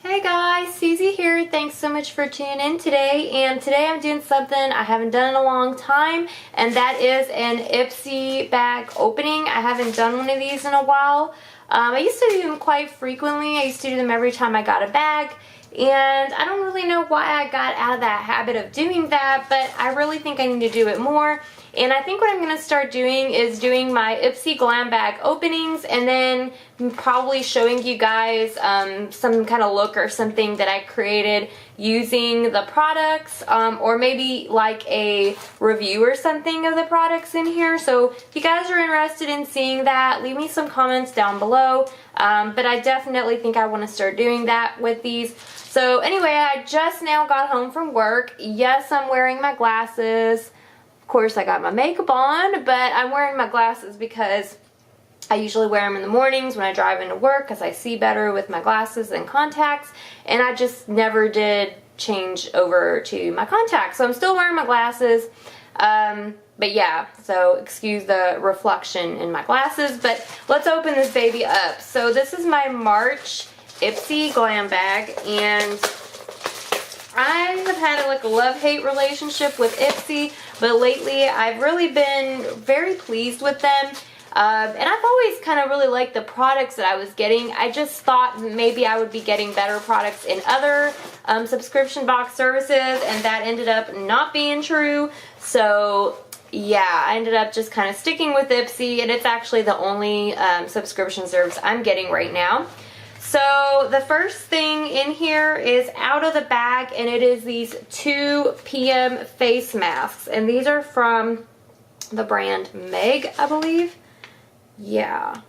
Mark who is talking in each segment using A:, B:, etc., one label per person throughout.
A: Hey guys, Susie here. Thanks so much for tuning in today. And today I'm doing something I haven't done in a long time, and that is an Ipsy bag opening. I haven't done one of these in a while. I used to do them quite frequently. I used to do them every time I got a bag, and I don't really know why I got out of that habit of doing that, but I really think I need to do it more. And I think what I'm going to start doing is doing my Ipsy glam bag openings, and then probably showing you guys some kind of look or something that I created using the products, or maybe like a review or something of the products in here. So if you guys are interested in seeing that, leave me some comments down below. But I definitely think I want to start doing that with these. So anyway, I just now got home from work. Yes, I'm wearing my glasses. Of course, I got my makeup on, but I'm wearing my glasses because I usually wear them in the mornings when I drive into work because I see better with my glasses than contacts, and I just never did change over to my contacts. So I'm still wearing my glasses, but yeah, so excuse the reflection in my glasses, but let's open this baby up. So this is my March Ipsy glam bag, and I have had like a love-hate relationship with Ipsy, but lately I've really been very pleased with them. And I've always kind of really liked the products that I was getting. I just thought maybe I would be getting better products in other subscription box services, and that ended up not being true. So yeah, I ended up just kind of sticking with Ipsy, and it's actually the only subscription service I'm getting right now. So the first thing in here is out of the bag, and it is these 2 PM face masks, and these are from the brand Meg, I believe. Yeah,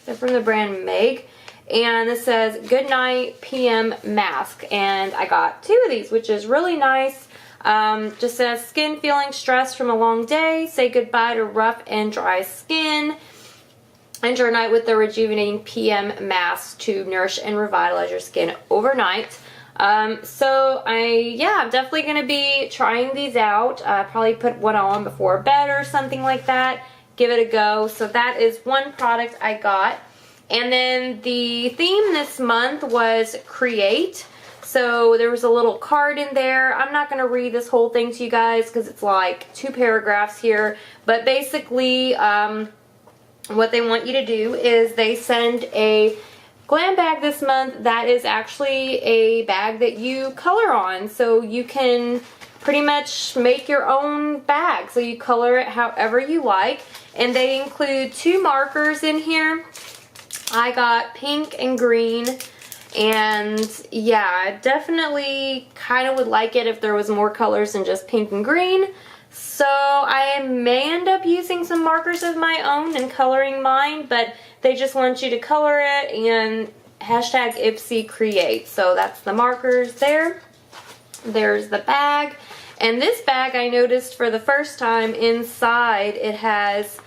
A: they're from the brand Meg, and this says Good Night PM Mask, and I got 2 of these, which is really nice. Just says, skin feeling stressed from a long day, say goodbye to rough and dry skin. End your night with the rejuvenating PM mask to nourish and revitalize your skin overnight. So I'm definitely going to be trying these out. Probably put one on before bed or something like that. Give it a go. So that is one product I got. And then the theme this month was create. So there was a little card in there. I'm not going to read this whole thing to you guys because it's like 2 paragraphs here. But basically, what they want you to do is they send a glam bag this month that is actually a bag that you color on. So you can pretty much make your own bag. So you color it however you like. And they include 2 markers in here. I got pink and green. And yeah, I definitely kind of would like it if there was more colors than just pink and green. So I may end up using some markers of my own and coloring mine, but they just want you to color it and hashtag Ipsy create. So that's the markers there. There's the bag. And this bag I noticed for the first time inside it has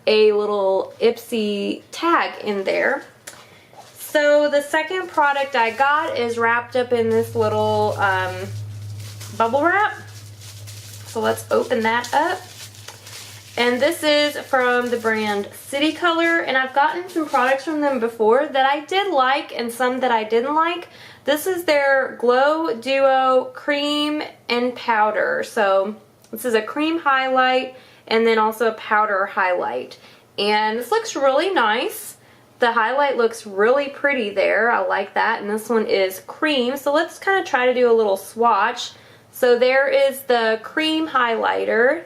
A: a little Ipsy tag in there. So the second product I got is wrapped up in this little bubble wrap. So let's open that up. And this is from the brand City Color, and I've gotten some products from them before that I did like and some that I didn't like. This is their Glow Duo Cream and Powder. So this is a cream highlight and then also a powder highlight. And this looks really nice. The highlight looks really pretty there. I like that. And this one is cream. So let's kind of try to do a little swatch. So there is the cream highlighter,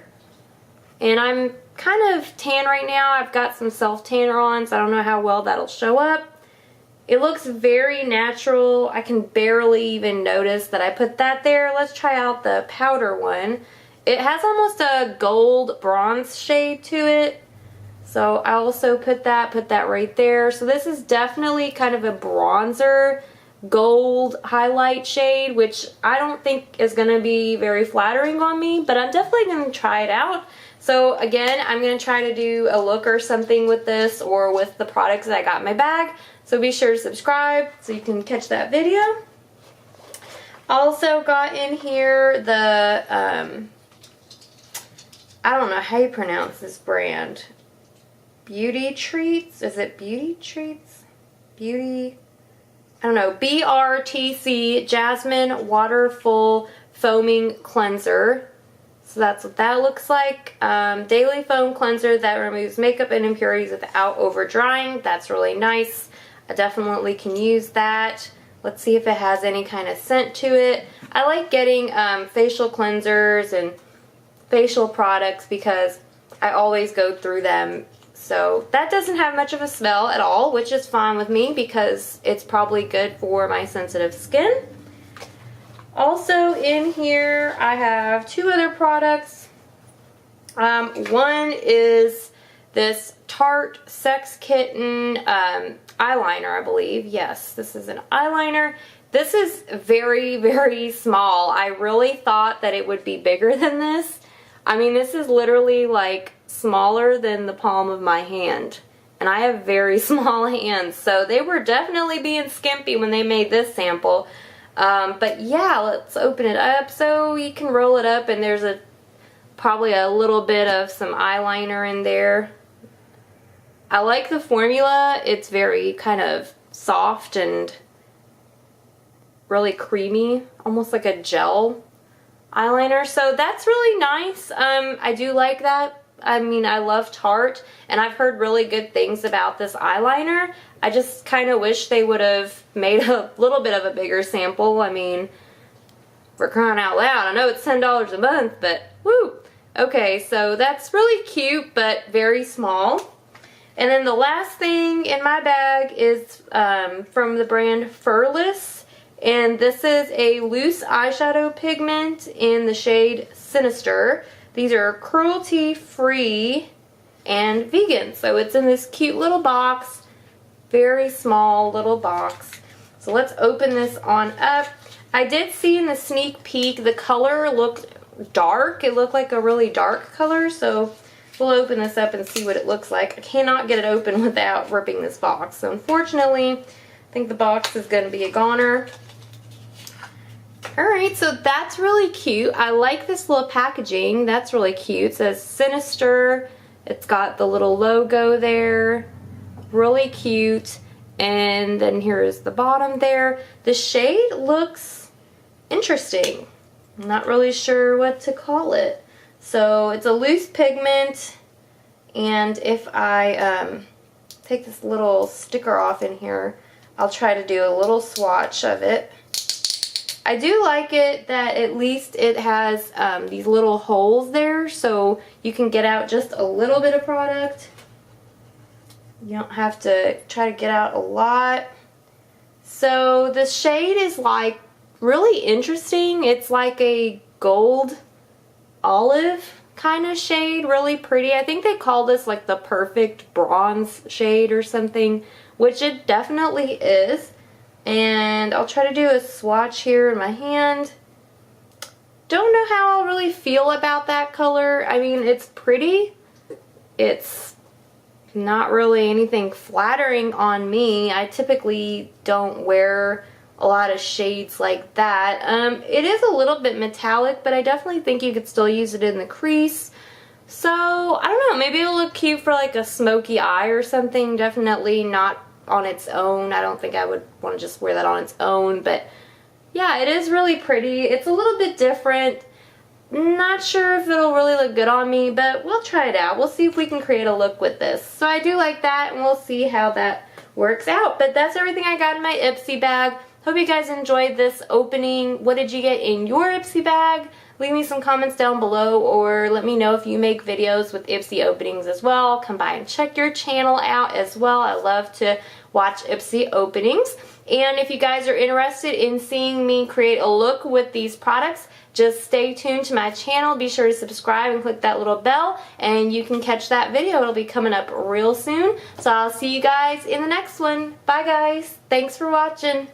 A: and I'm kind of tan right now. I've got some self-tanner on, so I don't know how well that'll show up. It looks very natural. I can barely even notice that I put that there. Let's try out the powder one. It has almost a gold bronze shade to it. So I also put that right there. So this is definitely kind of a bronzer gold highlight shade, which I don't think is going to be very flattering on me, but I'm definitely going to try it out. So again, I'm going to try to do a look or something with this or with the products that I got in my bag. So be sure to subscribe so you can catch that video. Also got in here the, I don't know how you pronounce this brand. Beauty Treats? Is it Beauty Treats? Beauty... I don't know, BRTC Jasmine Waterful Foaming Cleanser. So that's what that looks like. Daily foam cleanser that removes makeup and impurities without over drying. That's really nice. I definitely can use that. Let's see if it has any kind of scent to it. I like getting facial cleansers and facial products because I always go through them. So that doesn't have much of a smell at all, which is fine with me because it's probably good for my sensitive skin. Also in here, I have two other products. One is this Tarte Sex Kitten eyeliner, I believe. Yes, this is an eyeliner. This is very, very small. I really thought that it would be bigger than this. I mean, this is literally like smaller than the palm of my hand. And I have very small hands, so they were definitely being skimpy when they made this sample. But yeah, let's open it up so you can roll it up, and there's probably a little bit of some eyeliner in there. I like the formula. It's very kind of soft and really creamy, almost like a gel eyeliner. So that's really nice. I do like that. I mean, I love Tarte, and I've heard really good things about this eyeliner. I just kind of wish they would have made a little bit of a bigger sample. I mean, for crying out loud. I know it's $10 a month, but woo! Okay, so that's really cute, but very small. And then the last thing in my bag is from the brand Furless, and this is a loose eyeshadow pigment in the shade Sinister. These are cruelty-free and vegan, so it's in this cute little box, very small little box. So let's open this on up. I did see in the sneak peek the color looked dark. It looked like a really dark color, so we'll open this up and see what it looks like. I cannot get it open without ripping this box, so unfortunately, I think the box is going to be a goner. Alright, so that's really cute. I like this little packaging. That's really cute. It says Sinister. It's got the little logo there. Really cute. And then here's the bottom there. The shade looks interesting. I'm not really sure what to call it. So it's a loose pigment, and if I take this little sticker off in here, I'll try to do a little swatch of it. I do like it that at least it has these little holes there, so you can get out just a little bit of product. You don't have to try to get out a lot. So the shade is like really interesting. It's like a gold olive kind of shade, really pretty. I think they call this like the perfect bronze shade or something, which it definitely is. And I'll try to do a swatch here in my hand. Don't know how I'll really feel about that color. I mean, it's pretty. It's not really anything flattering on me. I typically don't wear a lot of shades like that. It is a little bit metallic, but I definitely think you could still use it in the crease. So, I don't know, maybe it'll look cute for like a smoky eye or something. Definitely not on its own. I don't think I would want to just wear that on its own, but yeah, it is really pretty. It's a little bit different. Not sure if it'll really look good on me, but we'll try it out. We'll see if we can create a look with this. So I do like that, and we'll see how that works out. But that's everything I got in my Ipsy bag. Hope you guys enjoyed this opening. What did you get in your Ipsy bag? Leave me some comments down below, or let me know if you make videos with Ipsy openings as well. Come by and check your channel out as well. I love to watch Ipsy openings. And if you guys are interested in seeing me create a look with these products, just stay tuned to my channel. Be sure to subscribe and click that little bell, and you can catch that video. It'll be coming up real soon. So I'll see you guys in the next one. Bye guys. Thanks for watching.